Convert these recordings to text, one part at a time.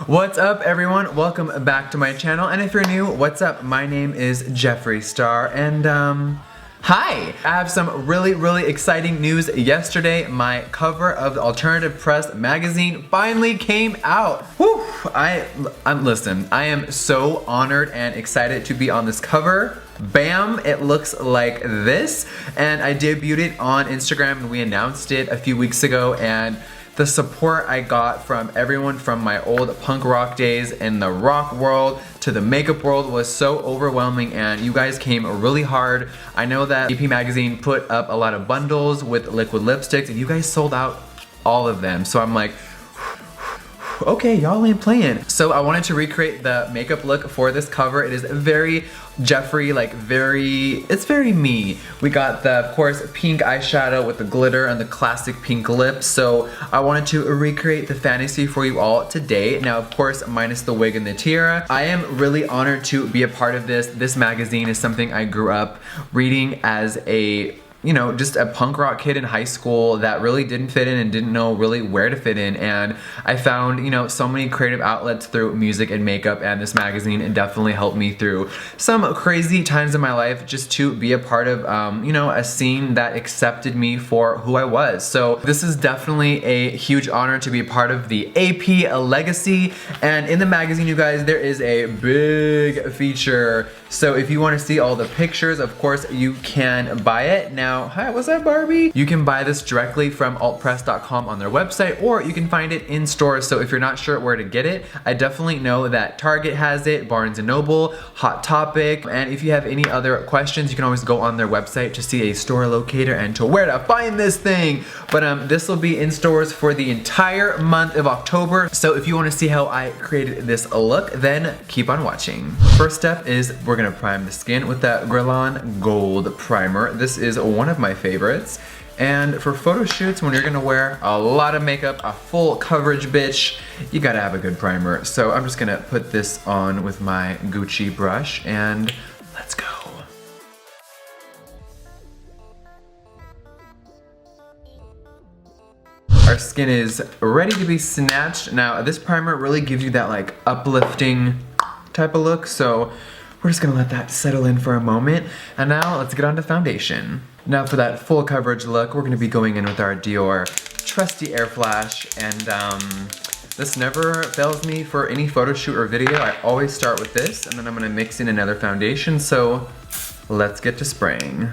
What's up everyone? Welcome back to my channel, and if you're new, what's up? My name is Jeffree Star, and hi! I have some really exciting news. Yesterday, my cover of the Alternative Press magazine finally came out. Whew! Listen, I am so honored and excited to be on this cover. Bam, it looks like this, and I debuted it on Instagram and we announced it a few weeks ago, and the support I got from everyone from my old punk rock days in the rock world to the makeup world was so overwhelming, and you guys came really hard. I know that AP Magazine put up a lot of bundles with liquid lipsticks and you guys sold out all of them. So I'm like, okay, y'all ain't playing. So I wanted to recreate the makeup look for this cover. It is very Jeffree, like it's very me. We got the, of course, pink eyeshadow with the glitter and the classic pink lips. So I wanted to recreate the fantasy for you all today. Now, of course, minus the wig and the tiara. I am really honored to be a part of this. This magazine is something I grew up reading as a just a punk rock kid in high school that really didn't fit in and didn't know really where to fit in, and I found so many creative outlets through music and makeup, and this magazine definitely helped me through some crazy times in my life just to be a part of a scene that accepted me for who I was. So this is definitely a huge honor to be a part of the AP legacy, and in the magazine, you guys, there is a big feature. So if you want to see all the pictures, of course, you can buy it. Now, hi, what's up, Barbie? You can buy this directly from altpress.com on their website, or you can find it in stores. So if you're not sure where to get it, I definitely know that Target has it, Barnes & Noble, Hot Topic, and if you have any other questions, you can always go on their website to see a store locator and to where to find this thing. But this will be in stores for the entire month of October. So if you want to see how I created this look, then keep on watching. First step is we're gonna prime the skin with that Guerlain Gold Primer. This is one of my favorites. And for photo shoots, when you're gonna wear a lot of makeup, a full coverage bitch, you gotta have a good primer. So I'm just gonna put this on with my Gucci brush, and let's go. Our skin is ready to be snatched. Now, this primer really gives you that like uplifting type of look, so we're just gonna let that settle in for a moment. And now let's get on to foundation. Now for that full coverage look, we're gonna be going in with our Dior trusty Airflash, and this never fails me for any photo shoot or video. I always start with this, and then I'm gonna mix in another foundation, so let's get to spraying.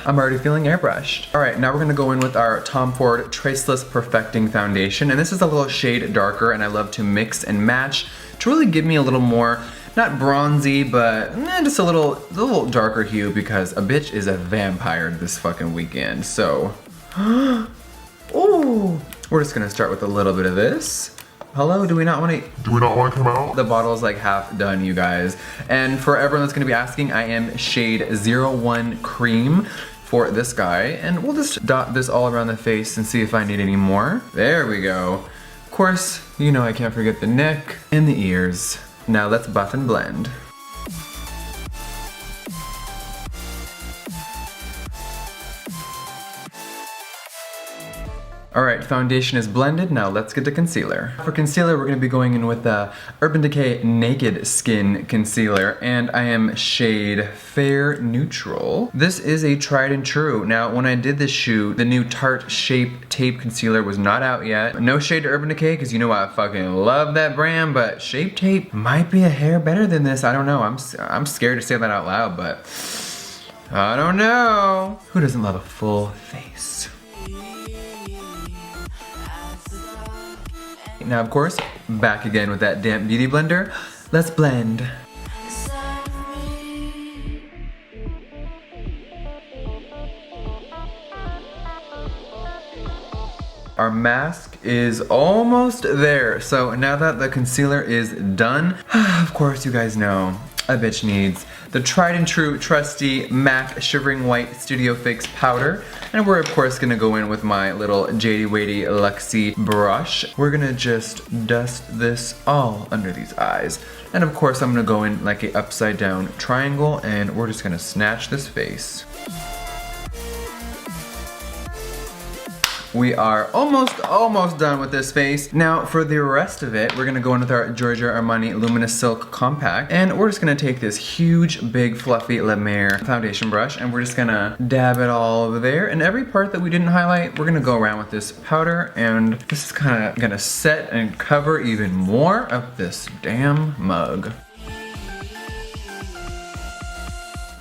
I'm already feeling airbrushed. All right, now we're gonna go in with our Tom Ford Traceless Perfecting Foundation, and this is a little shade darker, and I love to mix and match to really give me a little more, not bronzy, but just a little darker hue, because a bitch is a vampire this fucking weekend. So, ooh, we're just gonna start with a little bit of this. Hello, do we not want to come out? The bottle's like half done, you guys. And for everyone that's gonna be asking, I am shade 01 Cream for this guy, and we'll just dot this all around the face and see if I need any more. There we go. Of course, I can't forget the neck and the ears. Now let's buff and blend. Alright, foundation is blended, now let's get to concealer. For concealer, we're going to be going in with the Urban Decay Naked Skin Concealer, and I am shade Fair Neutral. This is a tried and true. Now, when I did this shoot, the new Tarte Shape Tape Concealer was not out yet. No shade to Urban Decay, because you know I fucking love that brand, but Shape Tape might be a hair better than this. I don't know, I'm scared to say that out loud, but I don't know. Who doesn't love a full face? Now, of course, back again with that damp beauty blender. Let's blend. Our mask is almost there. So now that the concealer is done, of course, you guys know a bitch needs the tried and true trusty MAC Shivering White Studio Fix powder. And we're of course gonna go in with my little Jady Wady Luxie brush. We're gonna just dust this all under these eyes. And of course I'm gonna go in like a upside down triangle, and we're just gonna snatch this face. we are almost done with this face. Now for the rest of it, we're gonna go in with our Giorgio Armani Luminous Silk Compact, and we're just gonna take this huge, big, fluffy La Mer foundation brush, and we're just gonna dab it all over there. And every part that we didn't highlight, we're gonna go around with this powder, and this is kinda gonna set and cover even more of this damn mug.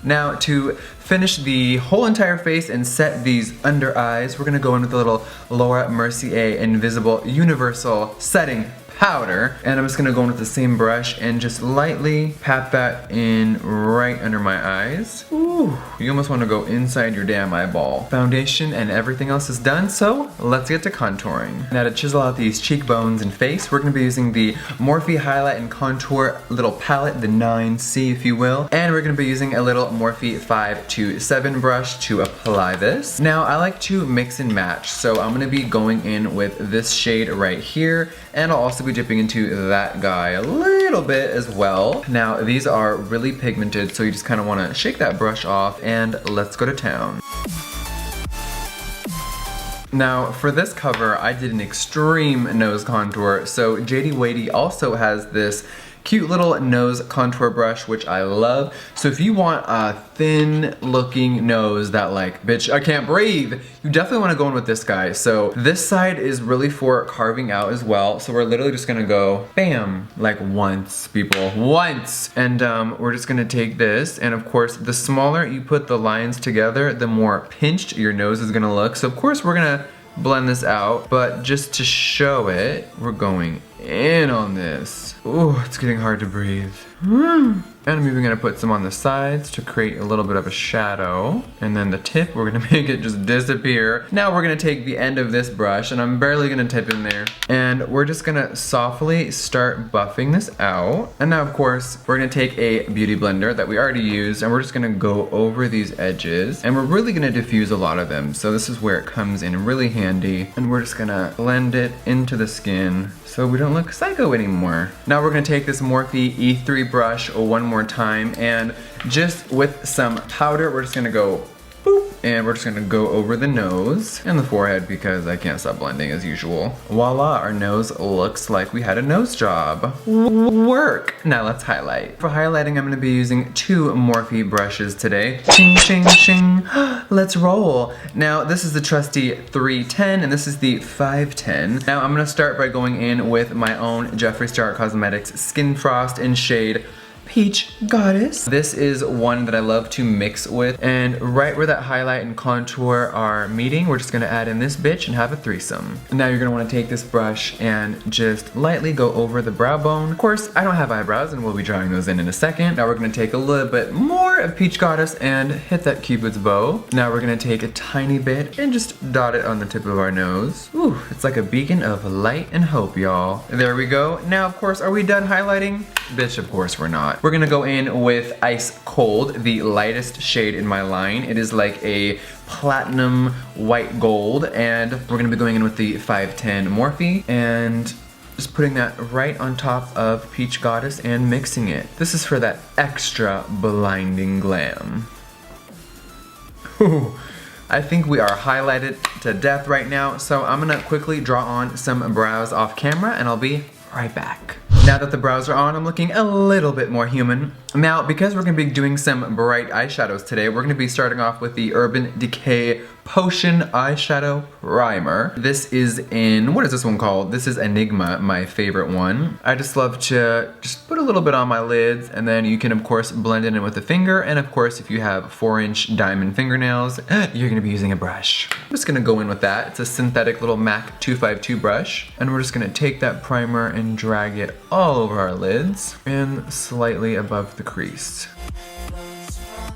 Now to finish the whole entire face and set these under eyes, we're gonna go in with a little Laura Mercier Invisible Universal Setting Powder, and I'm just gonna go in with the same brush and just lightly pat that in right under my eyes. Ooh, you almost wanna go inside your damn eyeball. Foundation and everything else is done, so let's get to contouring. Now to chisel out these cheekbones and face, we're gonna be using the Morphe Highlight and Contour little palette, the 9C if you will, and we're gonna be using a little Morphe 527 brush to apply this. Now I like to mix and match, so I'm gonna be going in with this shade right here, and I'll also be dipping into that guy a little bit as well. Now these are really pigmented, so you just kind of want to shake that brush off, and let's go to town. Now for this cover, I did an extreme nose contour, so JD Wadey also has this cute little nose contour brush, which I love. So if you want a thin looking nose that like, bitch, I can't breathe, you definitely want to go in with this guy. So this side is really for carving out as well. So we're literally just gonna go bam, like once, people, once. And we're just gonna take this, and of course, the smaller you put the lines together, the more pinched your nose is gonna look. So of course, we're gonna blend this out, but just to show it, we're going in on this. Ooh, it's getting hard to breathe. And I'm even gonna put some on the sides to create a little bit of a shadow. And then the tip, we're gonna make it just disappear. Now we're gonna take the end of this brush, and I'm barely gonna tip in there. And we're just gonna softly start buffing this out. And now of course, we're gonna take a beauty blender that we already used, and we're just gonna go over these edges. And we're really gonna diffuse a lot of them. So this is where it comes in really handy. And we're just gonna blend it into the skin so we don't look psycho anymore. Now we're gonna take this Morphe E3 brush one more time, and just with some powder, we're just gonna go boop, and we're just gonna go over the nose and the forehead because I can't stop blending as usual. Voila, our nose looks like we had a nose job. Work! Now let's highlight. For highlighting, I'm gonna be using two Morphe brushes today. Ching, ching, ching. Let's roll. Now this is the trusty 310, and this is the 510. Now I'm gonna start by going in with my own Jeffree Star Cosmetics Skin Frost in shade Peach Goddess. This is one that I love to mix with, and right where that highlight and contour are meeting, we're just gonna add in this bitch and have a threesome. Now you're gonna wanna take this brush and just lightly go over the brow bone. Of course, I don't have eyebrows, and we'll be drawing those in a second. Now we're gonna take a little bit more of Peach Goddess and hit that Cupid's bow. Now we're gonna take a tiny bit and just dot it on the tip of our nose. Ooh, it's like a beacon of light and hope, y'all. There we go. Now, of course, are we done highlighting? Bitch, of course we're not. We're gonna go in with Ice Cold, the lightest shade in my line. It is like a platinum white gold, and we're gonna be going in with the 510 Morphe and just putting that right on top of Peach Goddess and mixing it. This is for that extra blinding glam. Whew. I think we are highlighted to death right now, so I'm gonna quickly draw on some brows off camera, and I'll be right back. Now that the brows are on, I'm looking a little bit more human. Now, because we're gonna be doing some bright eyeshadows today, we're gonna be starting off with the Urban Decay Potion Eyeshadow Primer. This is in, what is this one called? This is Enigma, my favorite one. I just love to just put a little bit on my lids, and then you can of course blend it in with a finger, and of course if you have 4-inch diamond fingernails, you're gonna be using a brush. I'm just gonna go in with that. It's a synthetic little MAC 252 brush, and we're just gonna take that primer and drag it all over our lids and slightly above the crease.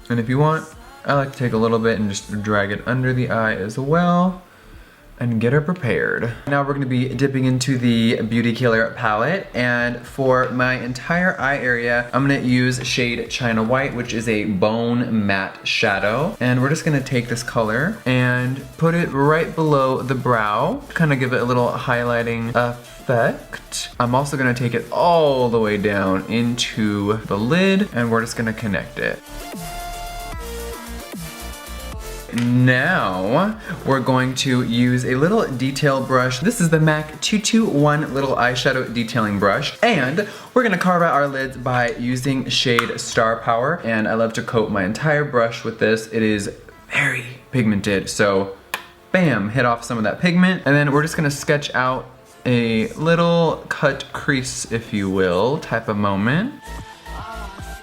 And if you want, I like to take a little bit and just drag it under the eye as well and get her prepared. Now we're gonna be dipping into the Beauty Killer palette, and for my entire eye area, I'm gonna use shade China White, which is a bone matte shadow. And we're just gonna take this color and put it right below the brow, kind of give it a little highlighting effect. I'm also gonna take it all the way down into the lid, and we're just gonna connect it. now we're going to use a little detail brush. This is the MAC 221 little eyeshadow detailing brush. And we're gonna carve out our lids by using shade Star Power. And I love to coat my entire brush with this. It is very pigmented, so bam, hit off some of that pigment. And then we're just gonna sketch out a little cut crease, if you will, type of moment.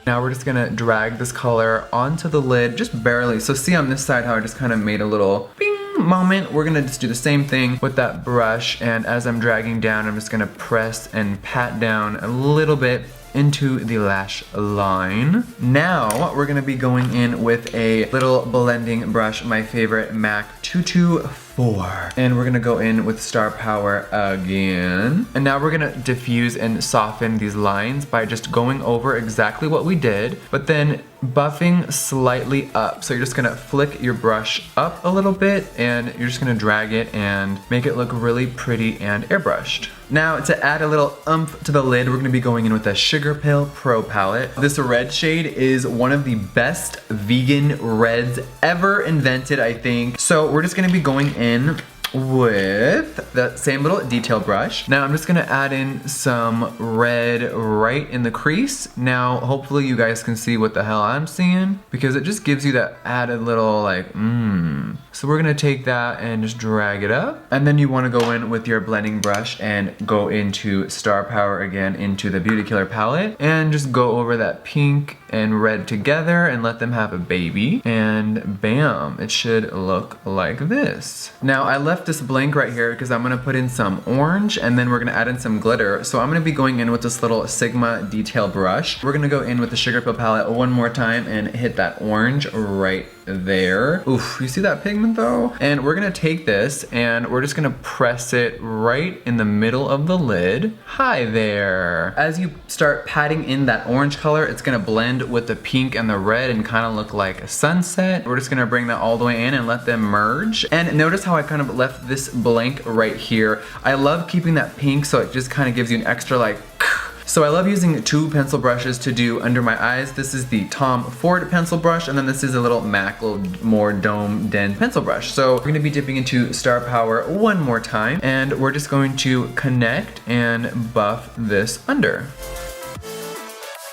Now we're just gonna drag this color onto the lid, just barely. So see on this side how I just kind of made a little bing moment? We're gonna just do the same thing with that brush, and as I'm dragging down, I'm just gonna press and pat down a little bit into the lash line. Now we're gonna be going in with a little blending brush, my favorite MAC 224. And we're gonna go in with Star Power again. And now we're gonna diffuse and soften these lines by just going over exactly what we did, but then buffing slightly up. So you're just gonna flick your brush up a little bit and you're just gonna drag it and make it look really pretty and airbrushed. Now to add a little oomph to the lid, we're gonna be going in with a Sugar Pill Pro palette. This red shade is one of the best vegan reds ever invented, I think. So we're just gonna be going in with that same little detail brush. Now I'm just gonna add in some red right in the crease. Now hopefully you guys can see what the hell I'm seeing, because it just gives you that added little like So we're gonna take that and just drag it up, and then you want to go in with your blending brush and go into Star Power again into the Beauty Killer palette and just go over that pink and red together and let them have a baby, and bam, it should look like this. Now I left this blank right here because I'm gonna put in some orange and then we're gonna add in some glitter. So I'm gonna be going in with this little Sigma detail brush. We're gonna go in with the Sugar Pill palette one more time and hit that orange right there. Oof, you see that pigment though? And we're gonna take this and we're just gonna press it right in the middle of the lid. Hi there. As you start patting in that orange color, it's gonna blend with the pink and the red and kind of look like a sunset. We're just gonna bring that all the way in and let them merge. And notice how I kind of left this blank right here. I love keeping that pink so it just kind of gives you an extra like So I love using two pencil brushes to do under my eyes. This is the Tom Ford pencil brush, and then this is a little MAC, little more dome den pencil brush. So we're gonna be dipping into Star Power one more time, and we're just going to connect and buff this under.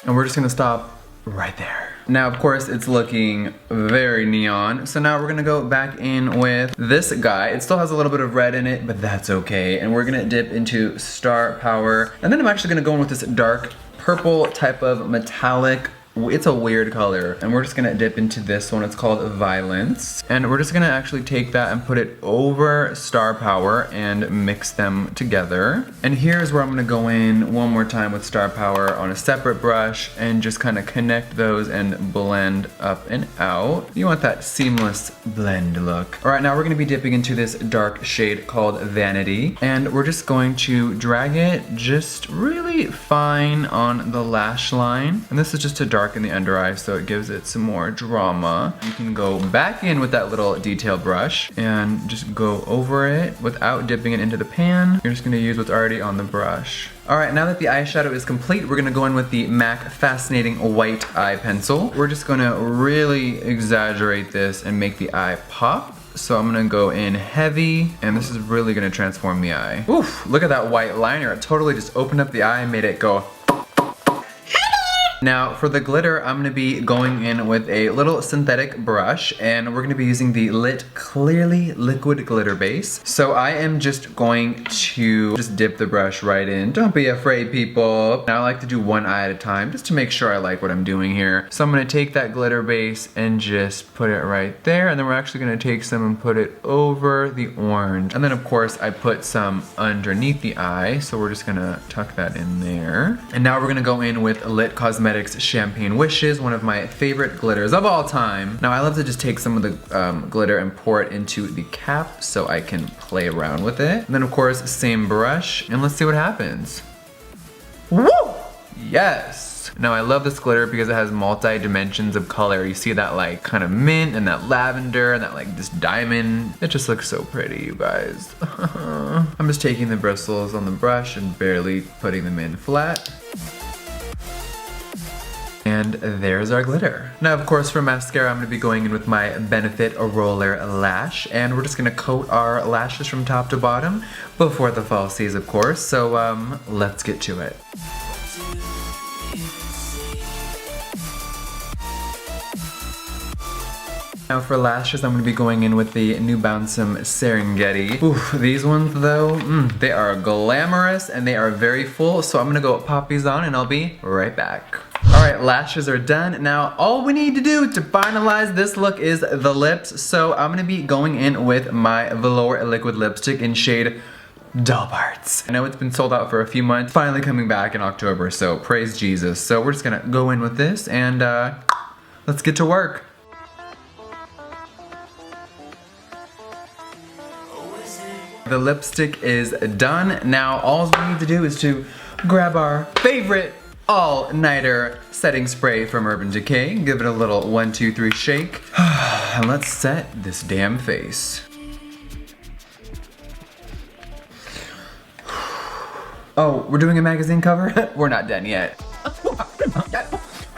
And we're just gonna stop right there. Now, of course, it's looking very neon. So now we're gonna go back in with this guy. It still has a little bit of red in it, but that's okay. And we're gonna dip into Star Power. And then I'm actually gonna go in with this dark purple type of metallic. It's a weird color, and we're just gonna dip into this one. It's called Violence, and we're just gonna actually take that and put it over Star Power and mix them together. And here's where I'm gonna go in one more time with Star Power on a separate brush and just kind of connect those and blend up and out. You want that seamless blend look. All right, now we're gonna be dipping into this dark shade called Vanity, and we're just going to drag it just really fine on the lash line. And this is just a dark in the under eye, so it gives it some more drama. You can go back in with that little detail brush and just go over it without dipping it into the pan. You're just gonna use what's already on the brush. All right, now that the eyeshadow is complete, we're gonna go in with the MAC Fascinating White Eye Pencil. We're just gonna really exaggerate this and make the eye pop. So I'm gonna go in heavy, and this is really gonna transform the eye. Oof, look at that white liner. It totally just opened up the eye and made it go. Now for the glitter, I'm gonna be going in with a little synthetic brush, and we're gonna be using the Lit Clearly Liquid Glitter Base. So I am just going to just dip the brush right in. Don't be afraid, people. Now I like to do one eye at a time just to make sure I like what I'm doing here. So I'm gonna take that glitter base and just put it right there, and then we're actually gonna take some and put it over the orange. And then of course I put some underneath the eye, so we're just gonna tuck that in there. And now we're gonna go in with Lit Cosmetics Champagne Wishes, one of my favorite glitters of all time. Now I love to just take some of the glitter and pour it into the cap so I can play around with it. And then of course, same brush, and let's see what happens. Woo! Yes! Now I love this glitter because it has multi-dimensions of color. You see that like kind of mint and that lavender and that like this diamond. It just looks so pretty, you guys. I'm just taking the bristles on the brush and barely putting them in flat. And And there's our glitter. Now, of course, for mascara, I'm gonna be going in with my Benefit Roller Lash, and we're just gonna coat our lashes from top to bottom before the fall season, of course. So, let's get to it. Now for lashes, I'm going to be going in with the New Bounce'em Serengeti. Ooh, these ones though, they are glamorous and they are very full, so I'm going to go pop these on and I'll be right back. Alright, lashes are done. Now all we need to do to finalize this look is the lips, so I'm going to be going in with my Velour Liquid Lipstick in shade Doll Parts. I know it's been sold out for a few months, finally coming back in October, so praise Jesus. So we're just going to go in with this and let's get to work. The lipstick is done. Now all we need to do is to grab our favorite all-nighter setting spray from Urban Decay, give it a little 1, 2, 3 shake, and let's set this damn face. Oh, we're doing a magazine cover? We're not done yet.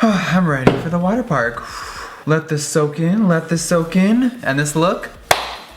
I'm ready for the water park. Let this soak in, let this soak in, and this look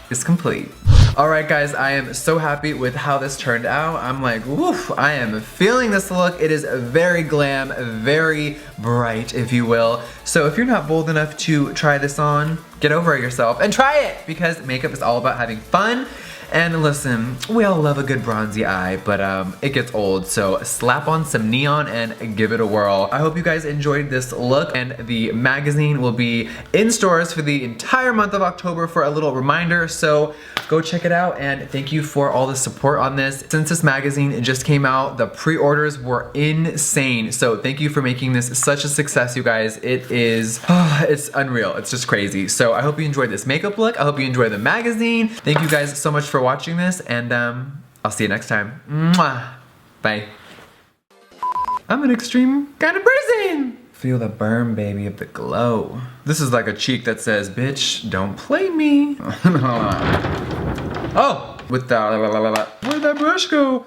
is complete. Alright guys, I am so happy with how this turned out. I'm like, woof, I am feeling this look. It is very glam, very bright, if you will. So if you're not bold enough to try this on, get over it yourself and try it, because makeup is all about having fun. And listen, we all love a good bronzy eye, but it gets old, so slap on some neon and give it a whirl. I hope you guys enjoyed this look, and the magazine will be in stores for the entire month of October for a little reminder, so go check it out, and thank you for all the support on this. Since this magazine just came out, the pre-orders were insane, so thank you for making this such a success, you guys. It is, it's unreal, it's just crazy. So I hope you enjoyed this makeup look, I hope you enjoyed the magazine. Thank you guys so much for watching this, and I'll see you next time. Mwah. Bye. I'm an extreme kind of person. Feel the burn, baby, of the glow. This is like a cheek that says, bitch, don't play me. Oh, with the, where'd that brush go?